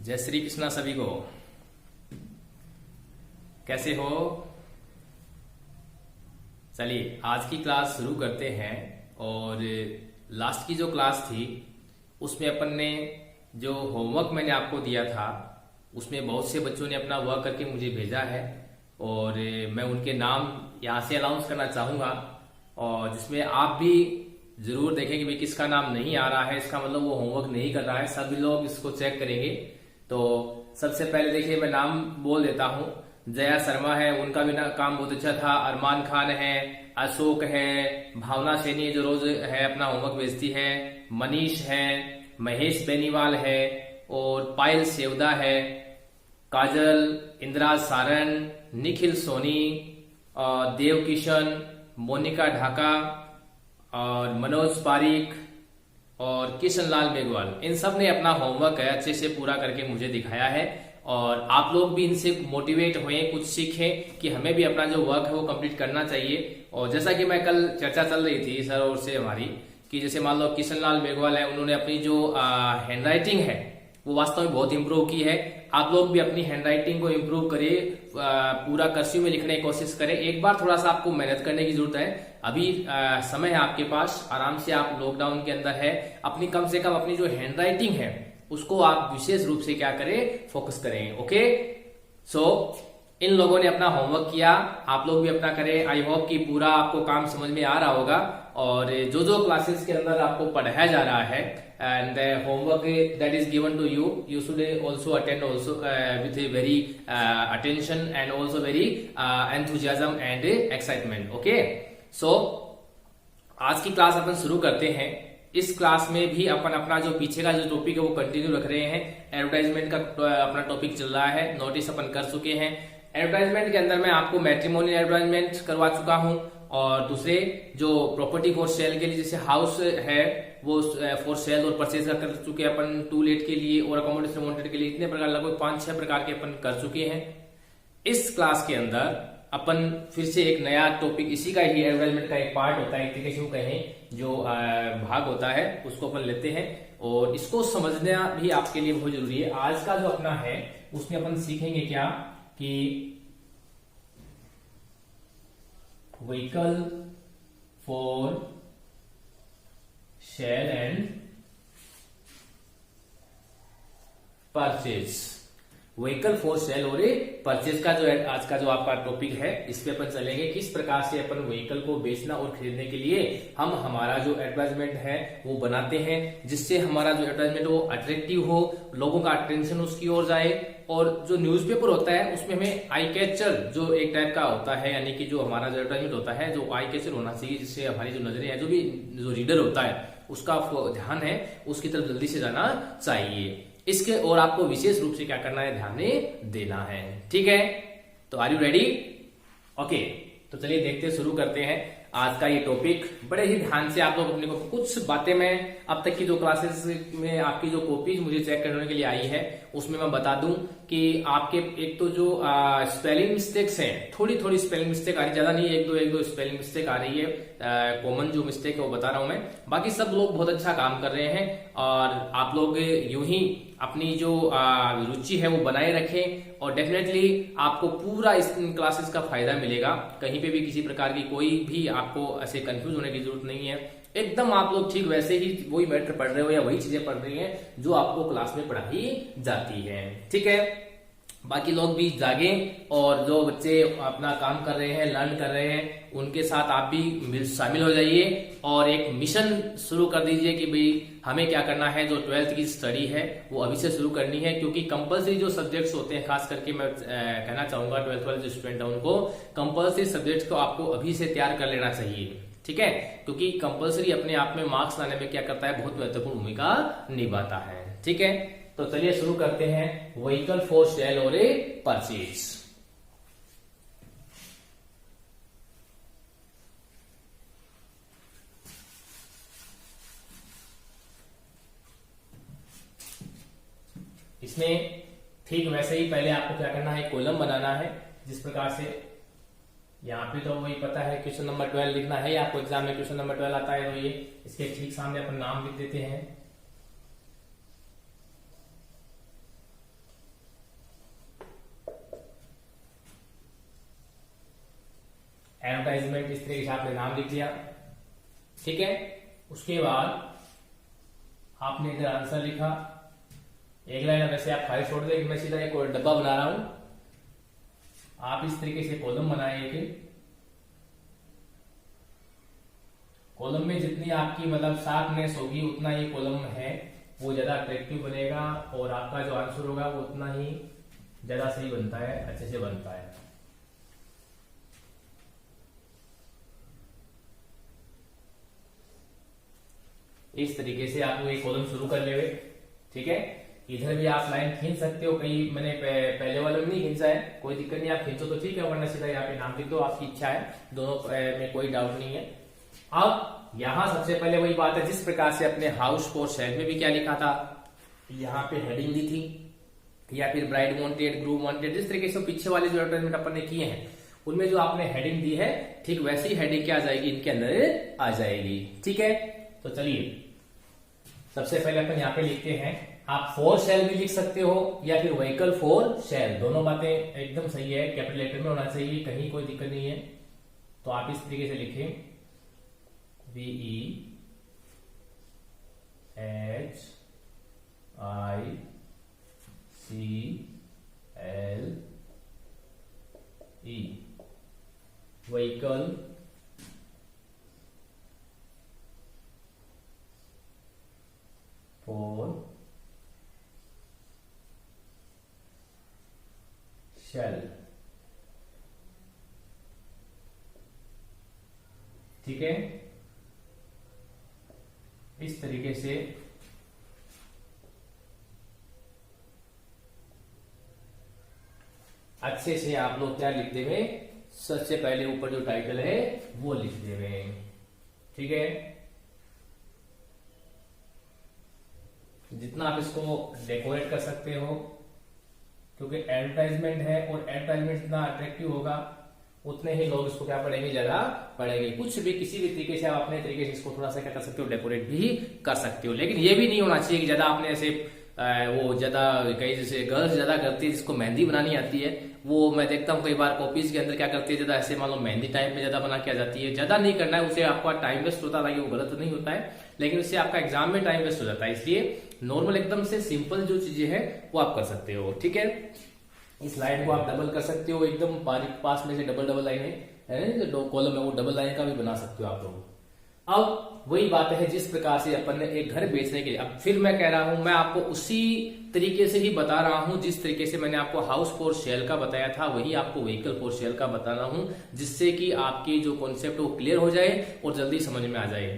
जय श्री कृष्णा सभी को। कैसे हो? चलिए आज की क्लास शुरू करते हैं। और लास्ट की जो क्लास थी उसमें अपन ने जो होमवर्क मैंने आपको दिया था उसमें बहुत से बच्चों ने अपना वर्क करके मुझे भेजा है और मैं उनके नाम यहाँ से अनाउंस करना चाहूँगा। और जिसमें आप भी जरूर देखें कि भाई किसका नाम नहीं आ रहा है, इसका मतलब वो होमवर्क नहीं कर रहा है। सभी लोग इसको चेक करेंगे। तो सबसे पहले देखिए मैं नाम बोल देता हूँ। जया शर्मा है, उनका भी काम बहुत अच्छा था। अरमान खान है, अशोक है, भावना सैनी जो रोज है अपना होमवर्क भेजती है, मनीष है, महेश बेनीवाल है और पायल सेवदा है, काजल, इंदिरा सारन, निखिल सोनी, देव किशन, मोनिका ढाका और मनोज पारिक और किशन लाल मेघवाल, इन सब ने अपना होमवर्क है अच्छे से पूरा करके मुझे दिखाया है। और आप लोग भी इनसे मोटिवेट हुए, कुछ सीखें कि हमें भी अपना जो वर्क है वो कंप्लीट करना चाहिए। और जैसा कि मैं कल चर्चा चल रही थी सर और से हमारी कि जैसे मान लो किशन लाल मेघवाल है, उन्होंने अपनी जो हैंड राइटिंग है वो वास्तव में बहुत इंप्रूव की है। आप लोग भी अपनी हैंड राइटिंग को इंप्रूव करिए, पूरा कर्सिव में लिखने की कोशिश करें। एक बार थोड़ा सा आपको मेहनत करने की जरूरत है। अभी समय है आपके पास, आराम से आप लॉकडाउन के अंदर है, अपनी कम से कम अपनी जो हैंड राइटिंग है उसको आप विशेष रूप से क्या करें, फोकस करें। ओके, सो इन लोगों ने अपना होमवर्क किया, आप लोग भी अपना करें। आई होप कि पूरा आपको काम समझ में आ रहा होगा। और जो जो क्लासेस के अंदर आपको पढ़ाया जा रहा है and the homework that is given to you should also attend also with a very attention and also very enthusiasm and excitement. Okay, so आज की क्लास अपन शुरू करते हैं। इस क्लास में भी अपन अपना जो पीछे का जो टॉपिक है वो कंटिन्यू रख रहे हैं। एडवर्टाइजमेंट का अपना टॉपिक चल रहा है, नोटिस अपन कर चुके हैं। एडवर्टाइजमेंट के अंदर मैं आपको मैट्रिमोनियल एडवर्टाइजमेंट करवा चुका हूं और दूसरे जो प्रॉपर्टी फॉर सेल के लिए जैसे हाउस है वो फॉर सेल और परचेज कर चुके हैं अपन, टू लेट के लिए और अकोमोडेशन वांटेड के लिए। इतने प्रकार लगभग 5-6 प्रकार के अपन कर चुके हैं। इस क्लास के अंदर अपन फिर से एक नया टॉपिक, इसी का ही एडवर्टाइजमेंट का एक पार्ट होता है, एक तरीके से वो कहें जो भाग होता है, उसको अपन लेते हैं और इसको समझना भी आपके लिए बहुत जरूरी है। आज का जो अपना है उसमें अपन सीखेंगे क्या कि vehicle for sale and purchase. Vehicle for sale और परचेज का जो आज का जो आपका टॉपिक है इस पे अपन चलेंगे, किस प्रकार से अपन व्हीकल को बेचना और खरीदने के लिए हम हमारा जो एडवर्टाइजमेंट है वो बनाते हैं, जिससे हमारा जो एडवर्टाइजमेंट वो अट्रैक्टिव हो, लोगों का अटेंशन उसकी ओर जाए। और जो न्यूज़पेपर होता है उसमें हमें आई कैचर जो एक टाइप का होता है, यानी कि जो हमारा जो एडवर्टाइजमेंट होता है जो आई कैचर होना चाहिए, जिससे हमारी जो नजरें है, जो रीडर होता है उसका ध्यान है उसकी तरफ जल्दी से जाना चाहिए। इसके और आपको विशेष रूप से क्या करना है, ध्यान देना है। ठीक है, तो आर यू रेडी? ओके, तो चलिए देखते शुरू करते हैं आज का ये टॉपिक। बड़े ही ध्यान से आप लोग अपने को कुछ बातें मैं अब तक की जो क्लासेस में आपकी जो कॉपीज मुझे चेक करने के लिए आई है उसमें मैं बता दूं कि आपके एक तो जो स्पेलिंग मिस्टेक्स हैं, थोड़ी थोड़ी स्पेलिंग मिस्टेक आ रही, ज्यादा नहीं, एक दो स्पेलिंग मिस्टेक आ रही है। कॉमन जो मिस्टेक है वो बता रहा हूं मैं, बाकी सब लोग बहुत अच्छा काम कर रहे हैं। और आप लोग यूं ही अपनी जो रुचि है वो बनाए रखें और डेफिनेटली आपको पूरा इस क्लासेस का फायदा मिलेगा। कहीं पे भी किसी प्रकार की कोई भी आपको ऐसे कंफ्यूज होने की जरूरत नहीं है। एकदम आप लोग ठीक वैसे ही वही मैटर पढ़ रहे हो या वही चीजें पढ़ रही हैं जो आपको क्लास में पढ़ाई जाती है। ठीक है, बाकी लोग भी जागें और जो बच्चे अपना काम कर रहे हैं, लर्न कर रहे हैं, उनके साथ आप भी शामिल हो जाइए और एक मिशन शुरू कर दीजिए कि भाई हमें क्या करना है। जो 12th की स्टडी है वो अभी से शुरू करनी है, क्योंकि कंपलसरी जो सब्जेक्ट्स होते हैं, खास करके मैं कहना चाहूंगा 12th वाले जो स्टूडेंट है उनको कंपलसरी सब्जेक्ट्स को आपको अभी से तैयार कर लेना चाहिए। ठीक है, क्योंकि कंपलसरी अपने आप में मार्क्स लाने में क्या करता है, बहुत महत्वपूर्ण भूमिका निभाता है। ठीक है, तो चलिए शुरू करते हैं व्हीकल फॉर सेल और परचेज। इसमें ठीक वैसे ही पहले आपको क्या करना है, कॉलम बनाना है। जिस प्रकार से यहाँ पे तो वही पता है, क्वेश्चन नंबर 12 लिखना है, आपको एग्जाम में क्वेश्चन नंबर 12 आता है, तो ये इसके ठीक सामने अपन नाम लिख देते हैं। एडवर्टाइजमेंट, इस तरीके से आपने नाम लिख दिया। ठीक है, उसके बाद आपने इधर आंसर लिखा, एक लाइन वैसे आप खाली छोड़ दें कि मैं सीधा एक डब्बा बना रहा हूं। आप इस तरीके से कॉलम बनाएंगे कि कॉलम में जितनी आपकी मतलब शार्पनेस होगी उतना ही कॉलम है वो ज्यादा अट्रैक्टिव बनेगा और आपका जो आंसर होगा वो उतना ही ज्यादा सही बनता है, अच्छे से बनता है। इस तरीके से आप एक कॉलम शुरू कर ले। ठीक है, इधर भी आप लाइन खींच सकते हो, कहीं मैंने पहले वाले में नहीं खींचा है, कोई दिक्कत नहीं, आप खींचो तो ठीक है, वरना सीधा यहाँ पे नाम लिख दो, आपकी इच्छा है, दोनों में कोई डाउट नहीं है। अब यहां सबसे पहले वही बात है, जिस प्रकार से अपने हाउस फॉर सेल में भी क्या लिखा था, यहाँ पे हेडिंग दी थी, या फिर ब्राइड वांटेड, ग्रूम वांटेड, जिस तरीके से पीछे वाले जो एडवर्टाइजमेंट अपन ने किए हैं उनमें जो आपने हेडिंग दी है, ठीक वैसी हेडिंग क्या आ जाएगी, इनके अंदर आ जाएगी। ठीक है, तो चलिए सबसे पहले अपन यहाँ पे लिखते हैं, आप फॉर सेल भी लिख सकते हो या फिर व्हीकल फॉर सेल, दोनों बातें एकदम सही है, कैपिटल लेटर में होना चाहिए, कहीं कोई दिक्कत नहीं है। तो आप इस तरीके से लिखें VEHICLE व्हीकल फॉर सेल। ठीक है, इस तरीके से अच्छे से आप लोग क्या लिख देंगे, सबसे पहले ऊपर जो टाइटल है वो लिख देंगे। ठीक है, जितना आप इसको डेकोरेट कर सकते हो, क्योंकि एडवर्टाइजमेंट है और एडवर्टाइजमेंट जितना अट्रैक्टिव होगा उतने ही लोग इसको क्या पढ़ेंगे, ज्यादा पढ़ेंगे। कुछ भी किसी भी तरीके से आप अपने तरीके से इसको थोड़ा सा क्या कर सकते हो, डेकोरेट भी कर सकते हो, लेकिन ये भी नहीं होना चाहिए कि ज्यादा आपने ऐसे वो ज्यादा कई जैसे गर्ल्स ज्यादा करती है जिसको मेहंदी बनानी आती है, वो मैं देखता हूँ कई बार कॉपीज के अंदर क्या करती है, ज्यादा ऐसे मान लो मेहंदी टाइप में ज्यादा बना के आ जाती है। ज्यादा नहीं करना है, उसे आपका टाइम वेस्ट होता है, वो गलत नहीं होता है, लेकिन उससे आपका एग्जाम में टाइम वेस्ट हो जाता है। इसलिए नॉर्मल एकदम से सिंपल जो चीजें हैं वो आप कर सकते हो। ठीक है, इस लाइन को आप डबल कर सकते हो, एकदम बारीक पास में से डबल लाइन है जो कॉलम है वो डबल लाइन का भी बना सकते हो आप लोग। अब वही बात है, जिस प्रकार से अपन ने एक घर बेचने के लिए, अब फिर मैं कह रहा हूं, मैं आपको उसी तरीके से ही बता रहा हूं जिस तरीके से मैंने आपको हाउस फॉर सेल का बताया था, वही आपको व्हीकल फॉर सेल का बता रहा हूं, जिससे कि आपकी जो कॉन्सेप्ट वो क्लियर हो जाए और जल्दी समझ में आ जाए।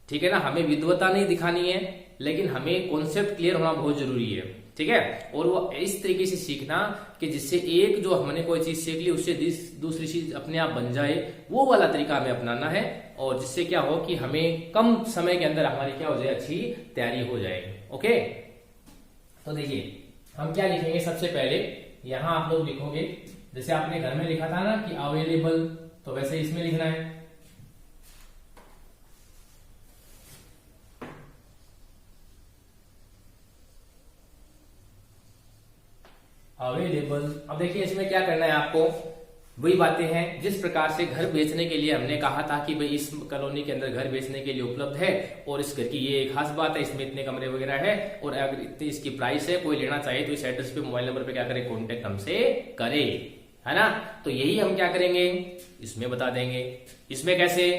ठीक है ना, हमें विद्वता नहीं दिखानी है, लेकिन हमें कॉन्सेप्ट क्लियर होना बहुत जरूरी है। ठीक है, और वो इस तरीके से सीखना कि जिससे एक जो हमने कोई चीज सीख ली उससे दूसरी चीज अपने आप बन जाए, वो वाला तरीका हमें अपनाना है, और जिससे क्या हो कि हमें कम समय के अंदर हमारी क्या हो जाए, अच्छी तैयारी हो जाए। ओके, तो देखिए हम क्या लिखेंगे, सबसे पहले यहां आप लोग लिखोगे, जैसे आपने घर में लिखा था ना कि अवेलेबल, तो वैसे इसमें लिखना है अवेलेबल। अब देखिए इसमें क्या करना है आपको, वही बातें हैं जिस प्रकार से घर बेचने के लिए हमने कहा था कि भाई इस कॉलोनी के अंदर घर बेचने के लिए उपलब्ध है, और इस घर की ये एक खास बात है, इसमें इतने कमरे वगैरह है, और अगर इतनी इसकी प्राइस है, कोई लेना चाहे तो इस एड्रेस पे, मोबाइल नंबर पे क्या करे, कॉन्टेक्ट हमसे करे, है ना। तो यही हम क्या करेंगे, इसमें बता देंगे। इसमें कैसे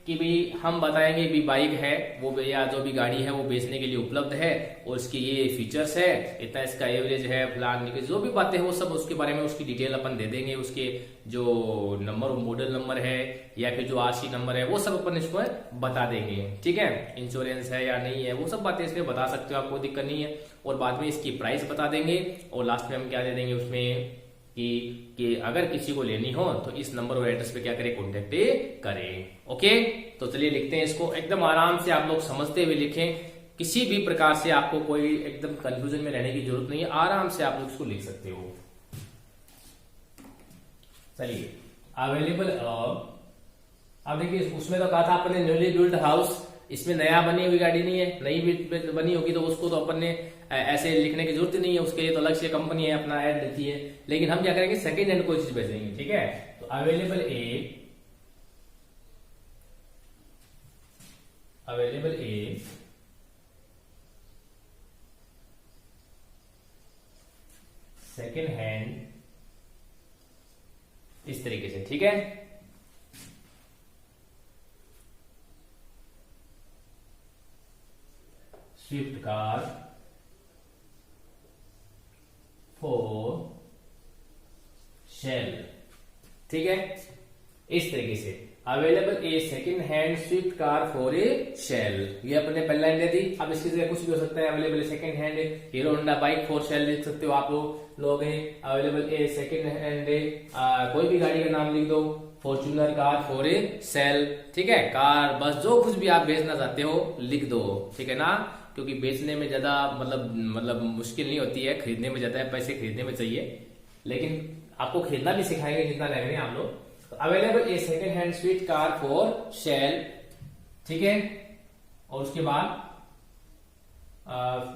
कि भी हम बताएंगे भी बाइक है वो, या जो भी गाड़ी है वो बेचने के लिए उपलब्ध है, और इसके ये फीचर्स है, इतना इसका एवरेज है, फलान जो भी बातें हैं वो सब उसके बारे में उसकी डिटेल अपन दे देंगे, उसके जो नंबर, मॉडल नंबर है या फिर जो आरसी नंबर है वो सब अपन इसको बता देंगे। ठीक है, इंश्योरेंस है या नहीं है वो सब बातें इसमें बता सकते हो आप, कोई दिक्कत नहीं है। और बाद में इसकी प्राइस बता देंगे, और लास्ट में हम क्या दे देंगे उसमें कि अगर किसी को लेनी हो तो इस नंबर और एड्रेस पे क्या करें, कॉन्टेक्ट करें। ओके, तो चलिए लिखते हैं इसको, एकदम आराम से आप लोग समझते हुए लिखें, किसी भी प्रकार से आपको कोई एकदम कंफ्यूजन में रहने की जरूरत नहीं है, आराम से आप लोग इसको लिख सकते हो। चलिए अवेलेबल, अब देखिए उसमें तो कहा था अपने न्यूली बिल्ड हाउस, इसमें नया बनी हुई गाड़ी नहीं है, नई बनी होगी तो उसको तो अपन ने ऐसे लिखने की जरूरत नहीं है, उसके लिए तो अलग से कंपनी है अपना ऐड देती है, लेकिन हम क्या करेंगे, सेकंड हैंड कोई चीज बेचेंगे। ठीक है, तो available A available a second hand, इस तरीके से, ठीक है। स्विफ्ट कार फॉर सेल, ठीक है, इस तरीके से available a second hand Swift car for a sale, ये अपने पहले लाइन दे दी। अब इसकी जगह कुछ भी हो सकता है, available second hand hero Honda bike for sale लिख सकते हो आप लोग हैं। अवेलेबल ए सेकेंड हैंड कोई भी गाड़ी का नाम लिख दो, Fortuner car for a sale, ठीक है, कार बस जो कुछ भी आप बेचना चाहते हो लिख दो, ठीक है ना, क्योंकि बेचने में ज्यादा मतलब मुश्किल नहीं होती है, खरीदने में ज्यादा पैसे खरीदने में चाहिए, लेकिन आपको खरीदना भी सिखाएंगे जितना लग रहे हैं आप लोग। Available a second hand Swift car for sale, ठीक है, और उसके बाद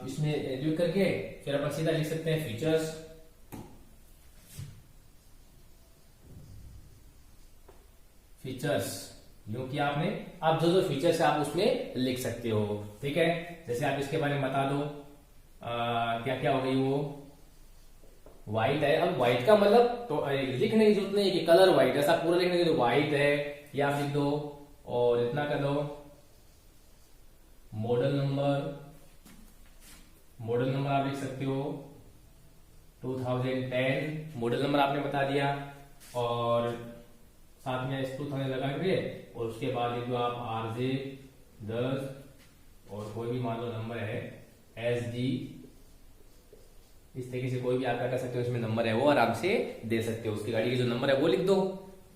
इसमें एडिट करके फिर अपन सीधा लिख सकते हैं फीचर्स, यूं किया आपने। अब जो फीचर्स है आप उसमें लिख सकते हो, ठीक है, जैसे आप इसके बारे में बता दो क्या क्या हो गई वो व्हाइट है। अब व्हाइट का मतलब तो लिखने की जरूरत नहीं है कि कलर व्हाइट, ऐसा पूरा लिखने के लिए व्हाइट है ये आप लिख दो, और इतना कर दो मॉडल नंबर आप लिख सकते हो 2010, मॉडल नंबर आपने बता दिया, और साथ में इस 2000 लगा के, और उसके बाद लिख दो आप RJ 10, और कोई भी मान लो नंबर है SG, इस तरीके से कोई भी आप क्या कर सकते हो, इसमें नंबर है वो आराम से दे सकते हो, उसकी गाड़ी के जो नंबर है वो लिख दो,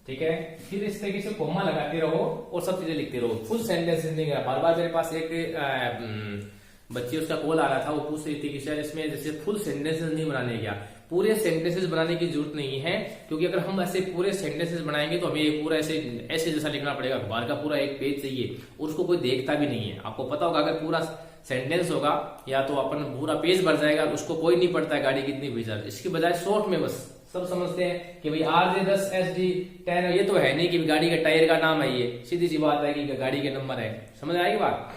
ठीक है। फिर इस तरीके से कोमा लगाते रहो और सब चीजें लिखते रहो, फुल सेंटेंस नहीं करा। बार बार मेरे पास एक बच्ची उसका कॉल आ रहा था, वो पूछ रही थी कि सर इसमें जैसे फुल सेंटेंसेस नहीं बनाने, क्या पूरे सेंटेंसेस बनाने की जरूरत नहीं है, क्योंकि अगर हम ऐसे पूरे सेंटेंसेस बनाएंगे तो हमें पूरा ऐसे जैसा लिखना पड़ेगा, अखबार का पूरा एक पेज चाहिए, उसको कोई देखता भी नहीं है। आपको पता होगा अगर पूरा सेंटेंस होगा या तो अपन पूरा पेज भर जाएगा, उसको कोई नहीं पढ़ता है गाड़ी कितनी भेजा, इसकी बजाय शॉर्ट में बस सब समझते हैं कि भाई RJ 10 SG 10, ये तो है नहीं कि गाड़ी के टायर का नाम है, ये सीधी सी बात है कि गाड़ी के नंबर है, समझ आएगी बात।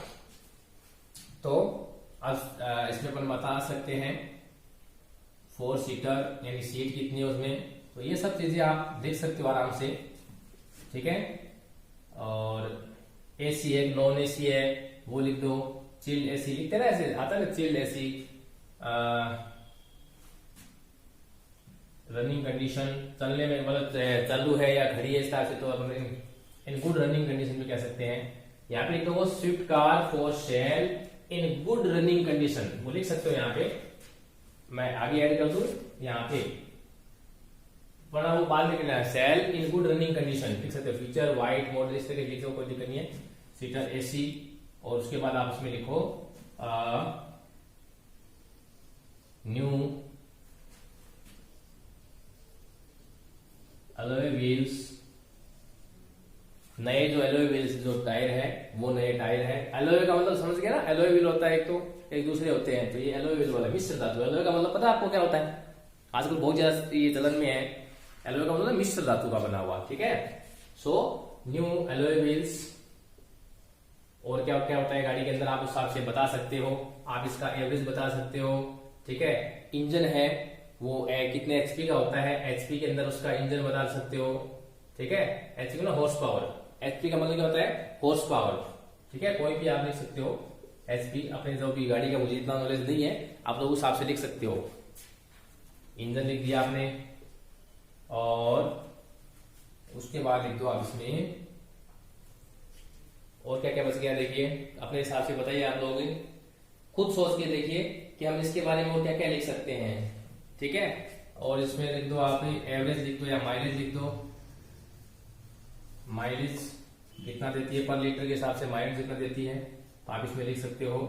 तो अब इसमें अपन बता सकते हैं 4 सीटर यानी सीट कितनी है उसमें, तो ये सब चीजें आप देख सकते हो आराम से, ठीक है। और AC है, नॉन AC है वो लिख दो, चिल्ड AC लिखते ना, ऐसे आता है ना चिल्ड AC, रनिंग कंडीशन चलने में मतलब चालू है या खड़ी है इस तरह से, तो अपन इन गुड रनिंग कंडीशन में कह सकते हैं। यहाँ पे लिख दो Swift car for sale in good running condition, वो लिख सकते हो। यहाँ पे मैं आगे ऐड कर दूं, यहाँ पे वरना वो बाद में कहना है sale in good running condition लिख सकते हो, फीचर व्हाइट मॉडल इस तरह लिखो, कोई दिक्कत नहीं है, सीटर AC, और उसके बाद आप इसमें लिखो न्यू एलॉय व्हील्स, नए जो एलॉय व्हील्स जो टायर है वो नए टायर है। एलॉय का मतलब समझ गया ना, एलॉय व्हील होता है एक तो एक दूसरे होते हैं, तो ये एलॉय व्हील वाला मिश्र धातु। एलॉय का मतलब पता है आपको क्या होता है, आजकल बहुत ज्यादा ये चलन में है, एलॉय का मतलब मिश्र धातु का बना हुआ, ठीक है। सो न्यू एलॉय व्हील्स, और क्या क्या होता है गाड़ी के अंदर आप उस हिसाब से बता सकते हो, आप इसका एवरेज बता सकते हो, ठीक है। इंजन है वो कितने HP का होता है, HP के अंदर उसका इंजन बता सकते हो, ठीक है। HP का ना हॉर्स पावर, HP का मतलब क्या होता है हॉर्स पावर, ठीक है, कोई भी आप लिख सकते हो HP, अपने जो भी गाड़ी का मुझे इतना नॉलेज नहीं है, आप लोग उस हिसाब से लिख सकते हो। इंजन लिख दिया आपने, और उसके बाद लिख दो आप इसमें और क्या क्या बच गया, देखिए अपने हिसाब से बताइए, आप लोग खुद सोच के देखिए कि हम इसके बारे में और क्या क्या लिख सकते हैं, ठीक है। और इसमें लिख दो आप एवरेज लिख दो या माइलेज लिख दो, माइलेज कितना देती है पर लीटर के हिसाब से, माइलेज कितना देती है, तो आप इसमें लिख सकते हो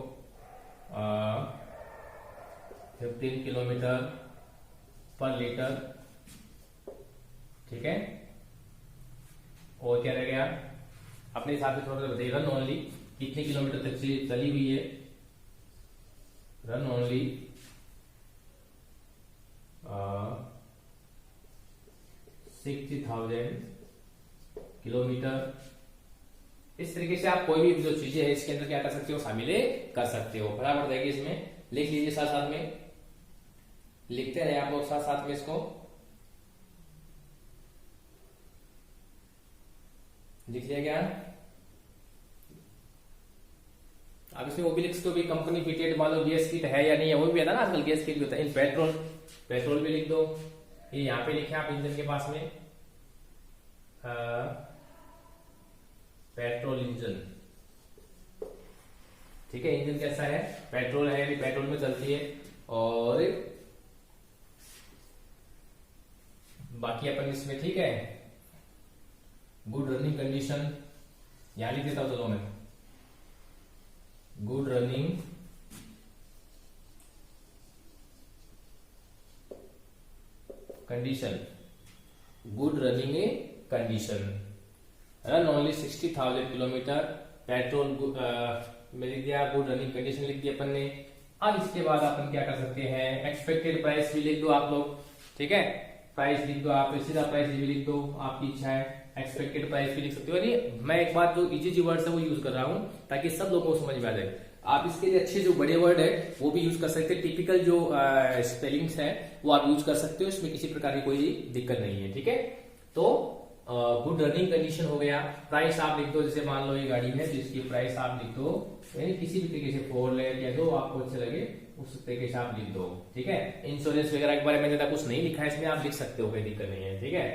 15 किलोमीटर पर लीटर, ठीक है। और क्या रह गया, अपने हिसाब से थोड़ा सा बताइए, रन ओनली कितने किलोमीटर तक चली हुई है, रन ओनली 60,000 किलोमीटर इस तरीके से आप कोई भी जो चीजें है इसके अंदर क्या कर सकते हो, शामिल कर सकते हो। फटाफट देखिए इसमें लिख लीजिए, साथ साथ में लिखते रहे आप लोग साथ साथ में इसको लिख लिया क्या। अब इसमें वो भी लिख सकते हो भी कंपनी फिटेड, मान लो गैस किट है या नहीं है, वो भी आता है ना आजकल, गैस किट भी होता है। इन पेट्रोल, पेट्रोल भी लिख दो। ये यहाँ पे लिखे आप इंजन के पास में पेट्रोल इंजन, ठीक है। इंजन कैसा है, पेट्रोल है, भी पेट्रोल में चलती है। और बाकी अपन इसमें, ठीक है, गुड रनिंग कंडीशन यहां लिख देता हूं, चलो मैं good running condition, good running condition, run only 60,000 kilometre, petrol में लिख दिया, गुड रनिंग कंडीशन लिख दिया अपन ने। अब इसके बाद अपन क्या कर सकते हैं, एक्सपेक्टेड प्राइस भी लिख दो आप लोग, ठीक है। प्राइस लिख दो आप, सीधा प्राइस भी लिख दो, आपकी इच्छा है। एक्सपेक्टेड प्राइस भी लिख सकते हो। नहीं, मैं एक बात जो इजी वर्ड्स है वो यूज कर रहा हूं ताकि सब लोगों को समझ में आ जाए। आप इसके लिए अच्छे जो बड़े वर्ड है वो भी यूज कर सकते हैं, टिपिकल जो स्पेलिंग्स है वो आप यूज कर सकते हो, इसमें किसी प्रकार की कोई दिक्कत नहीं है, ठीक है। तो गुड रनिंग कंडीशन हो गया। प्राइस आप लिख दो, जैसे मान लो ये गाड़ी है तो इसकी प्राइस आप लिख दो, यानी किसी भी तरीके से 4 लाख या जो आपको अच्छे लगे उस तरीके से आप लिख दो, ठीक है। इंश्योरेंस वगैरह के बारे में ज्यादा कुछ नहीं लिखा है इसमें, आप लिख सकते हो, कोई दिक्कत नहीं है, ठीक है।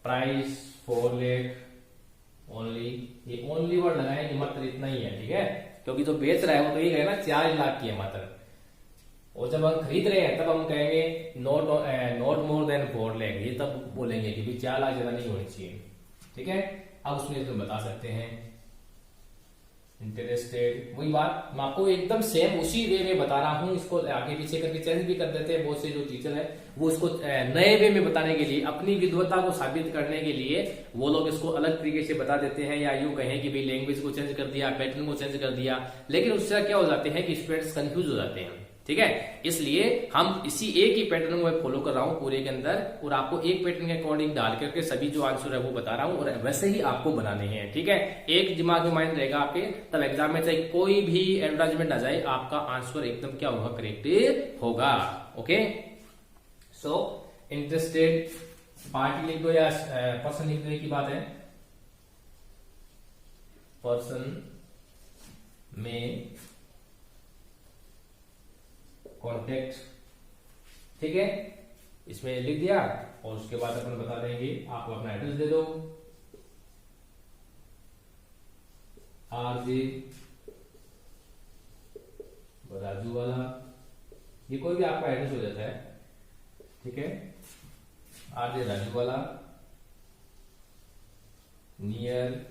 प्राइस 4 लाख ओनली, ये ओनली वर्ड लगाए कि मात्र इतना ही है, ठीक है, क्योंकि जो बेच रहा है वो तो ये कहे ना 4 लाख की है मात्र, और जब हम खरीद रहे हैं तब हम कहेंगे नॉट मोर देन 4 लाख, ये तब बोलेंगे कि 4 लाख ज्यादा नहीं होनी चाहिए, ठीक है। अब उसमें इसमें बता सकते हैं इंटरेस्टेड, वही बात मैं आपको एकदम सेम उसी वे में बता रहा हूं, इसको आगे पीछे करके चेंज भी कर देते हैं बहुत से जो टीचर है, वो इसको नए वे में बताने के लिए, अपनी विद्वता को साबित करने के लिए वो लोग इसको अलग तरीके से बता देते हैं, या यूं कहें कि भाई लैंग्वेज को चेंज कर दिया, पैटर्न को चेंज कर दिया, लेकिन उससे क्या हो जाते हैं कि स्टूडेंट्स कंफ्यूज हो जाते हैं, ठीक है। इसलिए हम इसी एक ही पैटर्न को मैं फॉलो कर रहा हूं पूरे के अंदर, और आपको एक पैटर्न के अकॉर्डिंग डाल करके सभी जो आंसर है वो बता रहा हूं, और वैसे ही आपको बनाने हैं, ठीक है। एक दिमाग में माइंड रहेगा आपके, तब एग्जाम में चाहे कोई भी एडवर्टाइजमेंट आ जाए आपका आंसर एकदम क्या होगा, करेक्ट होगा, ओके। सो इंटरेस्टेड पार्टी लिख दो या पर्सन लिख दो की बात है, पर्सन में कॉन्टेक्ट, ठीक है, इसमें लिख दिया। और उसके बाद अपन बता देंगे, आपको अपना एड्रेस दे दो, RJ राजू वाला, ये कोई भी आपका एड्रेस हो जाता है, ठीक है। RJ राजू वाला near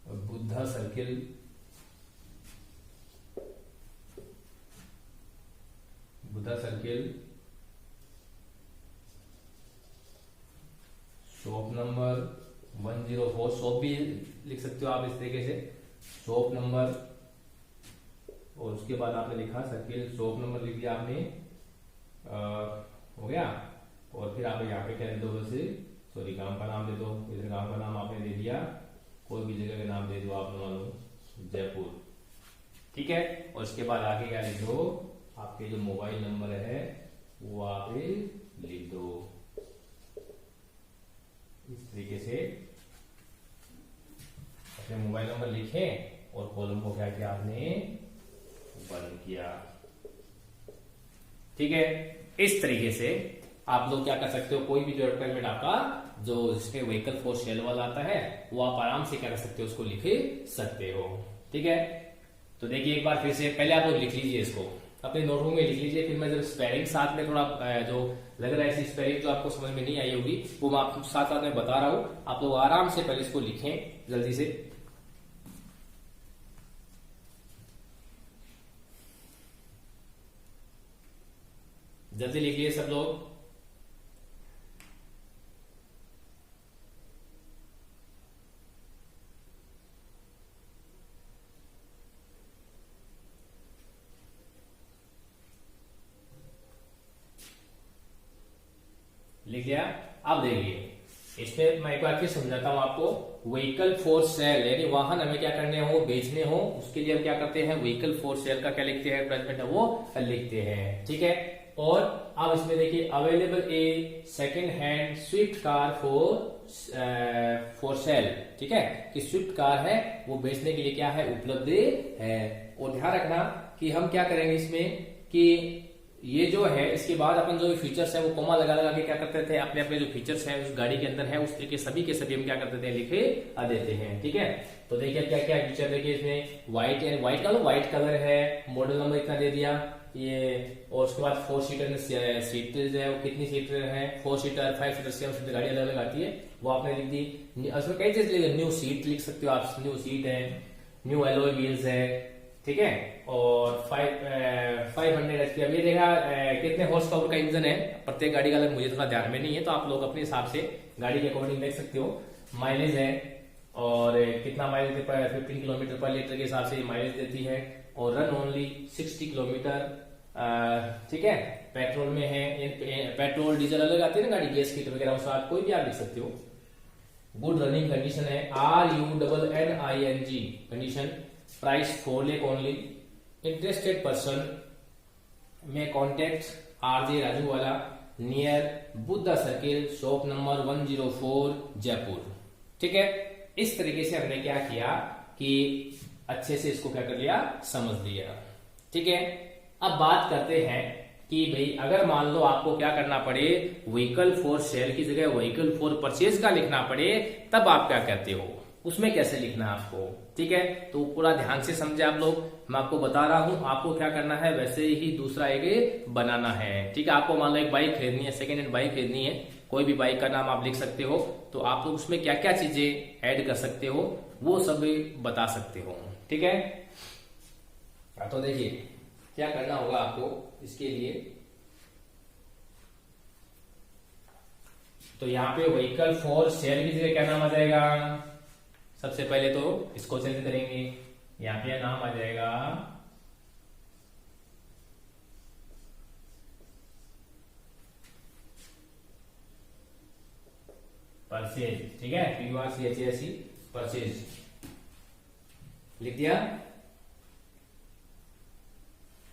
Buddha circle, Buddha circle, shop number 104, shop भी लिख सकते हो आप इस तरीके से, शॉप नंबर, और उसके बाद आपने लिखा सर्किल, शॉप नंबर लिख दिया आपने, हो गया। और फिर आप यहाँ पे क्या दे दो, वैसे सॉरी गांव का नाम दे दो, जैसे गांव का नाम आपने दे दिया, कोई भी जगह का नाम दे दो आप, मान लो जयपुर, ठीक है। और उसके बाद आगे क्या लिख दो, आपके जो मोबाइल नंबर है वो आप लिख दो, इस तरीके से अपने मोबाइल नंबर लिखे और कॉलम को क्या किया आपने, बंद किया, ठीक है। इस तरीके से आप लोग क्या कर सकते हो, कोई भी जो एडवर्टाइजमेंट आपका जो जिसके व्हीकल फॉर सेल वाला आता है वो आप आराम से क्या कर सकते हो, उसको लिख सकते हो, ठीक है। तो देखिए एक बार फिर से, पहले आप लोग लिख लीजिए, इसको अपने नोटबुक में लिख लीजिए, फिर मैं जब स्पेलिंग साथ में थोड़ा जो लग रहा है ऐसी स्पेलिंग जो आपको समझ में नहीं आई होगी वो मैं आपको साथ साथ में बता रहा हूं, आप लोग आराम से पहले इसको लिखें जल्दी से। जल्दी लिखिए सब लोग। लिख लिया। अब देखिए इसमें मैं एक बार फिर समझाता हूँ आपको। व्हीकल फॉर सेल यानी वाहन हमें क्या करने हो, बेचने हो, उसके लिए हम क्या करते हैं, व्हीकल फॉर सेल का क्या लिखते हैं, एडवर्टाइजमेंट है वो लिखते हैं। ठीक है। और अब इसमें देखिए available a second hand Swift car for sale. ठीक है, कि स्विफ्ट कार है वो बेचने के लिए क्या है, उपलब्ध है। और ध्यान रखना कि हम क्या करेंगे इसमें कि ये जो है इसके बाद अपन जो फीचर्स है वो कोमा लगा लगा के क्या करते थे, अपने अपने जो फीचर्स है उस गाड़ी के अंदर है उस तरीके सभी के सभी हम क्या करते थे, लिखे देते हैं। ठीक है। तो देखिए क्या क्या फीचर देखिए इसमें, व्हाइट एंड व्हाइट का व्हाइट कलर है, मॉडल नंबर इतना दे दिया ये, और उसके बाद 4 सीटर सीट जो है वो कितनी सीटर है, 4 सीटर 5 सीटर 7 सीटर गाड़ी अलग अलग आती है वो आपने लिख दी। उसमें कई चीज लिख, न्यू सीट लिख सकते हो आप, न्यू सीट है, न्यू एलॉय व्हील्स है। ठीक है। और 500 HP। अब ये देखा कितने हॉर्स पावर का इंजन है, प्रत्येक गाड़ी का अलग मुझे थोड़ा ध्यान में नहीं है, तो आप लोग अपने हिसाब से गाड़ी के अकॉर्डिंग देख सकते हो। माइलेज है और कितना माइलेज 15 किलोमीटर पर लीटर के हिसाब से माइलेज देती है, और रन ओनली 60 किलोमीटर। ठीक है। पेट्रोल में है, पेट्रोल डीजल अलग आती है ना गाड़ी, गैस किट वगैरह उस आप कोई भी आप लिख सकते हो। गुड रनिंग कंडीशन है, RUNNING condition. Price 4 lakh only. Interested person में कॉन्टेक्ट RJ राजू वाला, near Buddha circle, shop number 104 Jaipur. ठीक है। इस तरीके से हमने क्या किया कि अच्छे से इसको क्या कर लिया, समझ लिया। ठीक है। अब बात करते हैं कि भाई अगर मान लो आपको क्या करना पड़े, व्हीकल फॉर सेल की जगह व्हीकल फॉर परचेज का लिखना पड़े, तब आप क्या कहते हो, उसमें कैसे लिखना है आपको। ठीक है। तो पूरा ध्यान से समझे आप लोग, मैं आपको बता रहा हूं आपको क्या करना है, वैसे ही दूसरा एक बनाना है। ठीक है। आपको मान लो एक बाइक खरीदनी है, सेकेंड हैंड बाइक खरीदनी है, कोई भी बाइक का नाम आप लिख सकते हो, तो आप लोग उसमें क्या क्या चीजें ऐड कर सकते हो वो सब बता सकते हो। ठीक है। तो देखिए क्या करना होगा आपको इसके लिए, तो यहाँ पे व्हीकल फॉर सेल की जगह क्या नाम आ जाएगा, सबसे पहले तो इसको चेंज करेंगे, यहाँ पे नाम आ जाएगा परचेज। ठीक है, PURCHASE परचेज लिख दिया।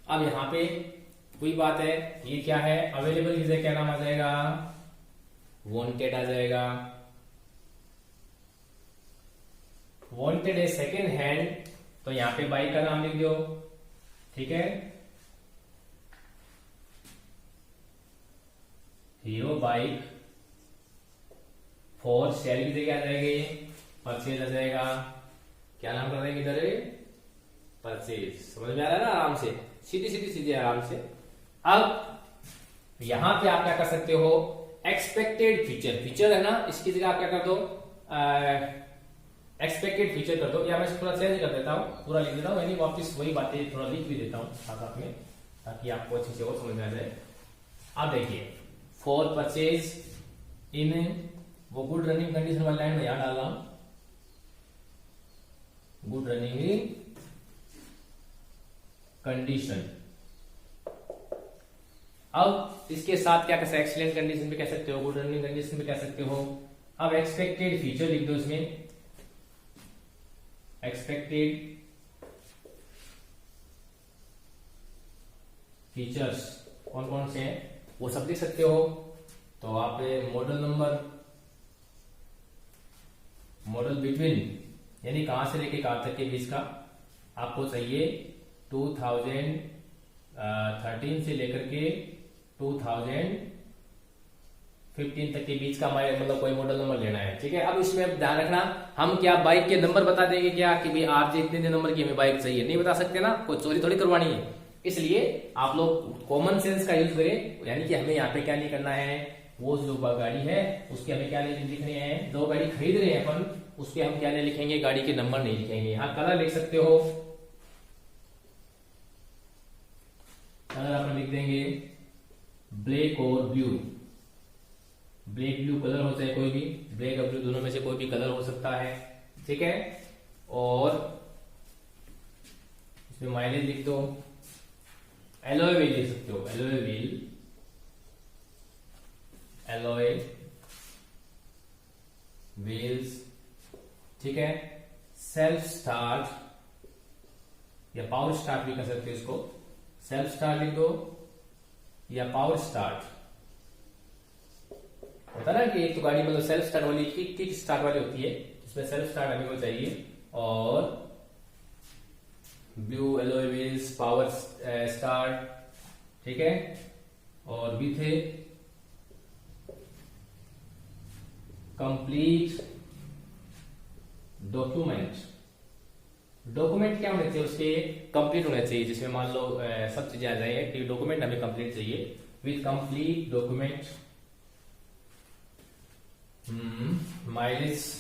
अब यहां पे वही बात है, ये क्या है, अवेलेबल की जगह क्या नाम आ जाएगा, वांटेड आ जाएगा। वांटेड है सेकेंड हैंड, तो यहां पे बाइक का नाम लिख दो। ठीक है। हीरो बाइक फॉर सेल की जगह आ जाएगी, परचेज आ जाएगा। क्या नाम कर रहे हैं इधर, परचेज। समझ में आ रहा है ना, आराम से सीधी सीधी सीधी आराम से। अब यहां पे आप क्या कर सकते हो, एक्सपेक्टेड फीचर, फीचर है ना, इसकी जगह आप क्या कर दो, एक्सपेक्टेड फीचर कर दो, या मैं थोड़ा चेंज कर देता हूं, पूरा लिख देता हूं, यानी वापस वही बातें थोड़ा लिख भी देता हूं साथ में, ताकि आपको अच्छे से और समझ में आ जाए। अब देखिए फॉर परचेज इन, वो गुड रनिंग कंडीशन वाला लाइन में यहां डाल रहा हूं, गुड रनिंग कंडीशन। अब इसके साथ क्या कह सकते, एक्सीलेंट कंडीशन भी कह सकते हो, गुड रनिंग कंडीशन भी कह सकते हो। अब एक्सपेक्टेड फीचर लिख दो इसमें, एक्सपेक्टेड फीचर्स कौन कौन से हैं वो सब लिख सकते हो। तो आप मॉडल नंबर, मॉडल बिटवीन यानी कहां से लेके कहां तक के बीच का आपको चाहिए, 2013 से लेकर के 2015 तक के बीच का मतलब कोई मॉडल नंबर लेना है। ठीक है। अब इसमें ध्यान रखना, हम क्या बाइक के नंबर बता देंगे क्या कि भाई RJ इतने नंबर की हमें बाइक चाहिए, नहीं बता सकते ना, कोई चोरी थोड़ी करवानी है। इसलिए आप लोग कॉमन सेंस का यूज करें, यानी कि हमें यहाँ पे क्या नहीं करना है, वो जो गाड़ी है उसके हमें क्या नहीं लिखने हैं, जो गाड़ी खरीद रहे हैं अपन उसके हम क्या नहीं लिखेंगे, गाड़ी के नंबर नहीं लिखेंगे। यहाँ कलर लिख सकते हो, कलर अपन लिख देंगे ब्लैक और ब्लू, ब्लैक ब्लू कलर हो चाहे कोई भी, ब्लैक और ब्लू दोनों में से कोई भी कलर हो सकता है। ठीक है। और इसमें माइलेज लिख दो, एलॉय व्हील लिख सकते हो, एलॉय व्हील, एलॉय व्हील्स, ठीक है। सेल्फ स्टार्ट या पावर स्टार्ट भी कर सकते हो इसको, सेल्फ स्टार्ट लिख दो या पावर स्टार्ट। होता ना कि एक तो गाड़ी मतलब सेल्फ स्टार्ट वाली किक स्टार्ट वाली होती है, इसमें सेल्फ स्टार्ट हमें को चाहिए। और blue alloy wheels, power start, ठीक है। और with A complete document, document क्या होने चाहिए उसके, कंप्लीट होना चाहिए, जिसमें मान लो सब चीजें आ जाए कि डॉक्यूमेंट हमें कंप्लीट चाहिए। With complete document, mileage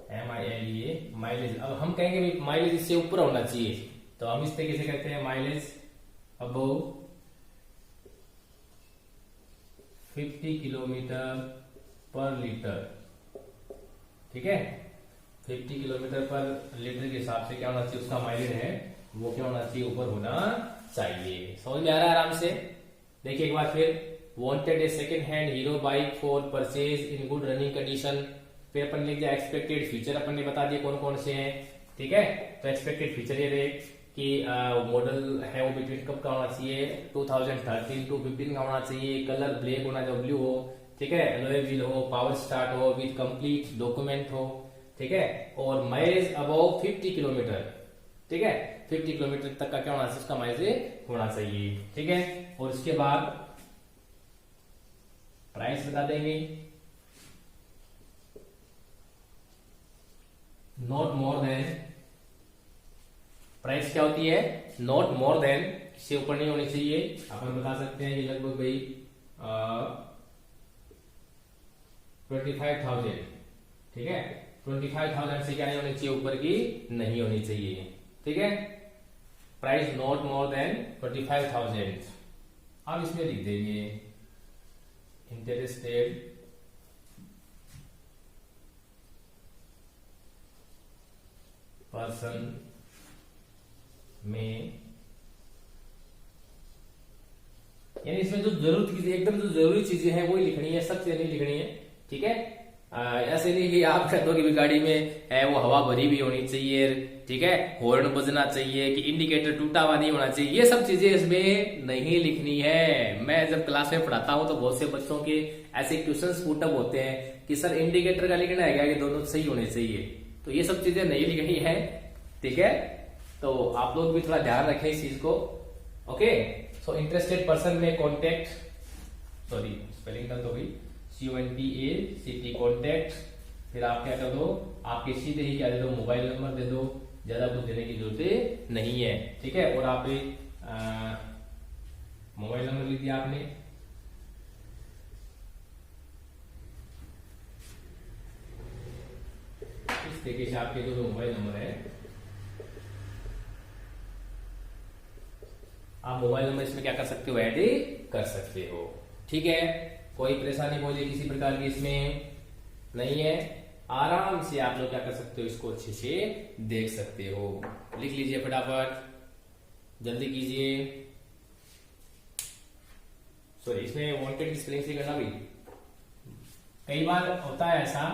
MILE mileage. अब हम कहेंगे माइलेज इससे ऊपर होना चाहिए, तो हम इस तरीके से कहते हैं माइलेज अबव 50 किलोमीटर पर लीटर, ठीक है। 50 किलोमीटर पर लीटर के हिसाब से क्या होना चाहिए उसका माइलेज है, वो क्या होना चाहिए, ऊपर होना चाहिए। समझ में आ रहा है आराम से। देखिए एक बार फिर, wanted A second hand hero bike for purchase in good running condition. फिर अपन लिख दिया एक्सपेक्टेड फीचर, अपन ने बता दिए कौन कौन से हैं, ठीक है। तो एक्सपेक्टेड फीचर ये रहे कि मॉडल है वो बिटवीन कब का होना चाहिए, 2013 to 15 का होना चाहिए, कलर ब्लैक होना जो ब्लू हो, ठीक है, एलॉय व्हील हो, पावर स्टार्ट हो, विद कंप्लीट डॉक्यूमेंट हो, ठीक है। और माइलेज अबव 50 किलोमीटर, ठीक है, 50 किलोमीटर तक का क्या होना चाहिए, उसका माइलेज होना चाहिए, ठीक है। और उसके बाद प्राइस बता देंगे, नॉट मोर देन, प्राइस क्या होती है, नॉट मोर देन, इससे ऊपर नहीं होनी चाहिए। अपन बता सकते हैं ये लगभग भाई 25,000, ठीक है। 25,000 से क्या नहीं होनी चाहिए, ऊपर की नहीं होनी चाहिए, ठीक है। Price not more than 25,000। अब इसमें लिख देंगे इंटरेस्टेड पर्सन में, यानी इसमें जो जरूरत की एकदम जो जरूरी चीजें हैं वही लिखनी है, सब चीजें नहीं लिखनी है, ठीक है। ऐसे नहीं कि आप कहते हो कि गाड़ी में है वो हवा भरी भी होनी चाहिए, ठीक है, हॉर्न बजना चाहिए, कि इंडिकेटर टूटा हुआ नहीं होना चाहिए, ये सब चीजें इसमें नहीं लिखनी है। मैं जब क्लास में पढ़ाता हूं तो बहुत से बच्चों के ऐसे क्वेश्चंस पुटअप होते हैं कि सर इंडिकेटर का लिखना है क्या, कि दोनों सही होने चाहिए, तो ये सब चीजें नहीं लिखनी है, ठीक है। तो आप लोग भी थोड़ा ध्यान रखें इस चीज को, ओके। सो इंटरेस्टेड पर्सन में कॉन्टेक्ट, सॉरी स्पेलिंग गलत हो गई, CONTACT कॉन्टेक्ट। फिर आप क्या कर दो, आपके सीधे ही क्या दे दो, मोबाइल नंबर दे दो, ज्यादा कुछ देने की जरूरत नहीं है, ठीक है। और आप मोबाइल नंबर लिख दिया आपने, इस तरीके से आपके जो मोबाइल नंबर है, आप मोबाइल नंबर इसमें क्या कर सकते हो, ऐड कर सकते हो, ठीक है। कोई परेशानी बोलिए किसी प्रकार की इसमें नहीं है, आराम से आप लोग क्या कर सकते हो, इसको अच्छे से देख सकते हो। लिख लीजिए फटाफट, जल्दी कीजिए। सॉरी, इसमें वांटेड की स्पेलिंग से करना भी, कई बार होता है ऐसा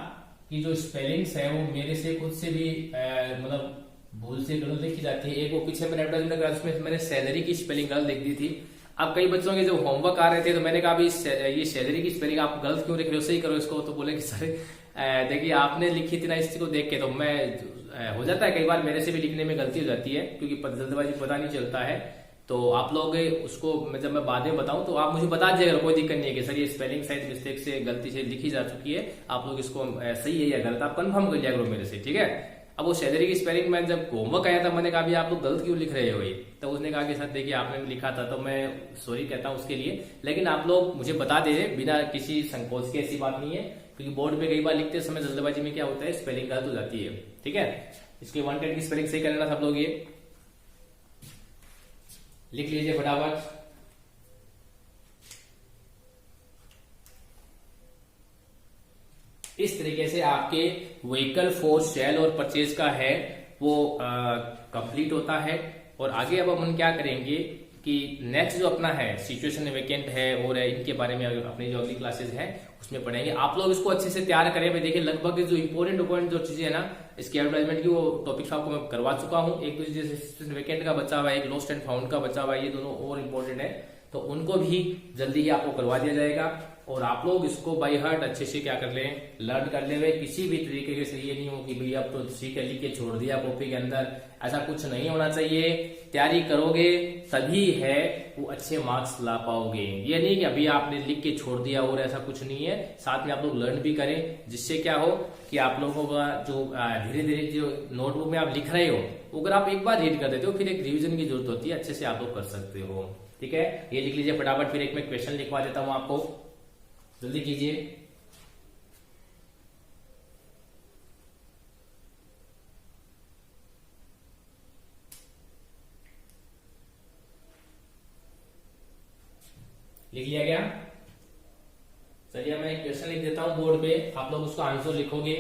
कि जो स्पेलिंग्स है वो मेरे से खुद से भी मतलब भूल से गलत लिखी जाती है। एक वो पीछे मैंने एडवर्टाइजमेंट करा, उसमें मैंने सैलरी की स्पेलिंग गलत लिख दी थी। अब कई बच्चों के जो होमवर्क आ रहे थे तो मैंने कहा भी ये सैलरी की स्पेलिंग आप गलत क्यों लिख रहे हो, सही करो इसको। तो बोले कि सर देखिए आपने लिखी थी ना इस चीज को देख के, तो मैं हो जाता है कई बार मेरे से भी लिखने में गलती हो जाती है, क्योंकि जल्दबाजी पता नहीं चलता है। तो आप लोग उसको जब मैं बाद में बताऊं तो आप मुझे बता दीजिएगा, कोई दिक्कत नहीं है कि सर ये स्पेलिंग शायद मिस्टेक से गलती से लिखी जा चुकी है, आप लोग इसको सही है या गलत आप कंफर्म कर लिया करो मेरे से, ठीक है। अब वो सैलरी की स्पेलिंग में जब होमवर्क आया था मैंने कहा भी आप लोग गलत क्यों लिख रहे हो ये, तो उसने कहा कि सर देखिए आपने लिखा था, तो मैं सॉरी कहता हूँ उसके लिए, लेकिन आप लोग मुझे बता दे बिना किसी संकोच की, ऐसी बात नहीं है, क्योंकि बोर्ड पे कई बार लिखते समय जल्दबाजी में क्या होता है स्पेलिंग गलत हो जाती है, ठीक है। इसके वांटेड की स्पेलिंग सही कर लेना सब लोग, ये लिख लीजिए फटाफट। इस तरीके से आपके व्हीकल फॉर सेल और परचेज का है वो कंप्लीट होता है। और आगे अब हम क्या करेंगे, कि नेक्स्ट जो अपना है सिचुएशन वेकेंट है और इनके बारे में अपनी जो अगली क्लासेस है उसमें पढ़ेंगे। आप लोग इसको अच्छे से तैयार करें। भाई देखिए लगभग जो इंपॉर्टेंट जो चीजें है ना इसकी एडवर्टाइजमेंट की वो टॉपिक्स आपको मैं करवा चुका हूँ। एक तो जैसे सिचुएशन वेकेंट का बचा हुआ है, एक लॉस्ट एंड फाउंड का बचा हुआ है, ये दोनों और इम्पोर्टेंट है, तो उनको भी जल्दी ही आपको करवा दिया जाएगा। और आप लोग इसको बाय हार्ट अच्छे से क्या कर लें, लर्न कर ले। किसी भी तरीके से ये नहीं हो कि भैया अब तो सीख लिख के छोड़ दिया कॉपी के अंदर, ऐसा कुछ नहीं होना चाहिए। तैयारी करोगे तभी है वो अच्छे मार्क्स ला पाओगे। ये नहीं कि अभी आपने लिख के छोड़ दिया और ऐसा कुछ नहीं है। साथ में आप लोग लर्न भी करें, जिससे क्या हो कि आप लोगों का जो धीरे धीरे जो नोटबुक में आप लिख रहे हो अगर आप एक बार रीड कर देते हो फिर एक रिविजन की जरूरत होती है, अच्छे से आप लोग कर सकते हो। ठीक है, ये लिख लीजिए फटाफट। फिर एक मैं क्वेश्चन लिखवा देता हूं आपको, जल्दी कीजिए। लिख लिया क्या? चलिए मैं एक क्वेश्चन लिख देता हूं बोर्ड पे, आप लोग उसका आंसर लिखोगे।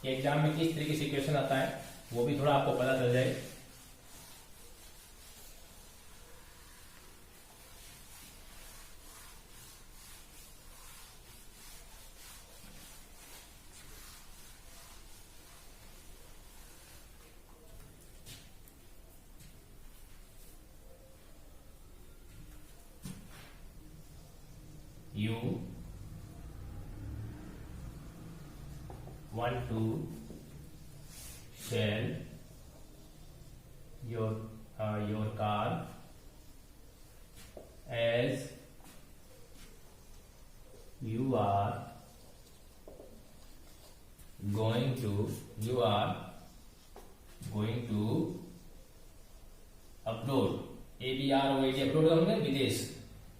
एग्जाम में किस तरीके से क्वेश्चन आता है वो भी थोड़ा आपको पता चल जाए। You want to sell your car as you are going to upload ABROAD upload करोगे विदेश,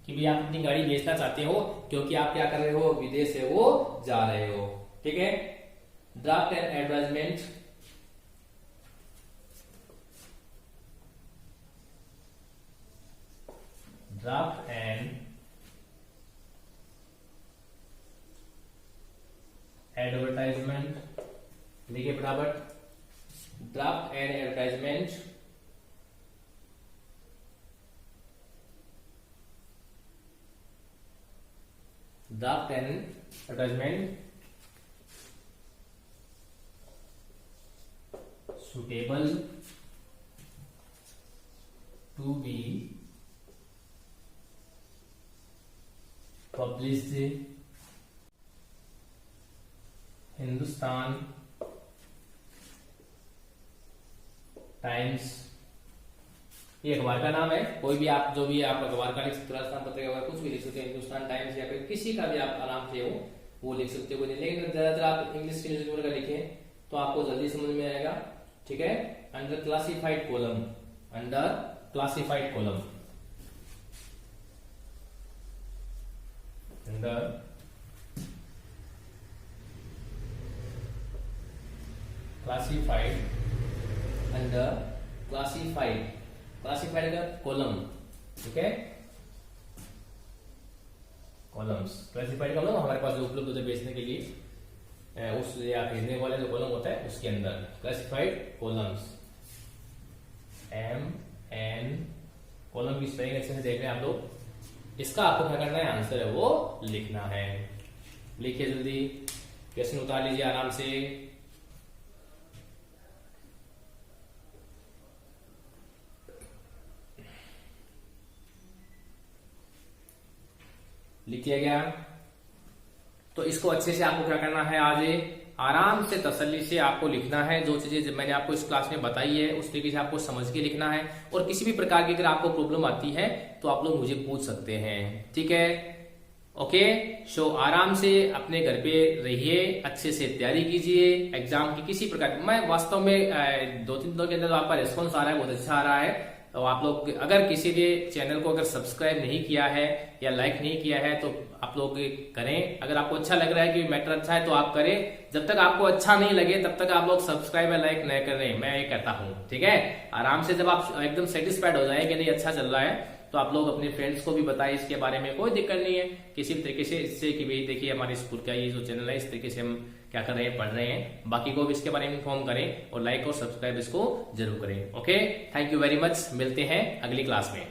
कि भी आप अपनी गाड़ी बेचना चाहते हो क्योंकि आप क्या कर रहे हो, विदेश से वो जा रहे हो। ठीक है, ड्राफ्ट एंड एडवर्टाइजमेंट देखिए फटाफट, draft and advertisement suitable to be published Hindustan times, ये अखबार का नाम है। कोई भी आप जो भी आप अखबार का लिख सकते हो, राजस्थान पत्रिका का कुछ भी लिख सकते हो, हिंदुस्तान टाइम्स या फिर किसी का भी आप आराम से हो वो लिख सकते हो। लेकिन ज्यादातर आप इंग्लिश के न्यूज़पेपर का लिखें तो आपको जल्दी समझ में आएगा। ठीक है, अंडर क्लासिफाइड कॉलम क्लासिफाइड का कॉलम। ठीक है, कॉलम्स, क्लासिफाइड कॉलम हमारे पास जो उपलब्ध होते हैं बेचने के लिए, उस या खरीदने वाले जो कॉलम होता है उसके अंदर क्लासिफाइड कॉलम्स, MN कॉलम की स्पेलिंग अच्छे से देख रहे हैं आप लोग। इसका आपको क्या करना है, आंसर है वो लिखना है। लिखिए जल्दी, क्वेश्चन उतार लीजिए आराम से। लिख लिया गया? तो इसको अच्छे से आपको क्या करना है, आज आराम से तसल्ली से आपको लिखना है। जो चीजें मैंने आपको इस क्लास में बताई है उस तरीके से आपको समझ के लिखना है। और किसी भी प्रकार की अगर आपको प्रॉब्लम आती है तो आप लोग मुझे पूछ सकते हैं। ठीक है, ओके। सो आराम से अपने घर पे रहिए, अच्छे से तैयारी कीजिए एग्जाम की। किसी प्रकार मैं वास्तव में 2-3 दिनों के अंदर आपका रिस्पॉन्स आ रहा है, बहुत अच्छा आ रहा है। तो आप लोग अगर किसी भी चैनल को अगर सब्सक्राइब नहीं किया है या लाइक नहीं किया है तो आप लोग करें। अगर आपको अच्छा लग रहा है कि मैटर अच्छा है तो आप करें। जब तक आपको अच्छा नहीं लगे तब तक आप लोग सब्सक्राइब या लाइक नहीं करें, मैं ये कहता हूं। ठीक है, आराम से जब आप एकदम सेटिस्फाइड हो जाए कि नहीं अच्छा चल रहा है तो आप लोग अपने फ्रेंड्स को भी बताएं इसके बारे में, कोई दिक्कत नहीं है किसी भी तरीके से, इससे कि भाई देखिए हमारे स्कूल का ये जो चैनल है इस तरीके से हम क्या कर रहे हैं, पढ़ रहे हैं, बाकी को भी इसके बारे में इन्फॉर्म करें और लाइक और सब्सक्राइब इसको जरूर करें। Okay, thank you very much, मिलते हैं अगली क्लास में।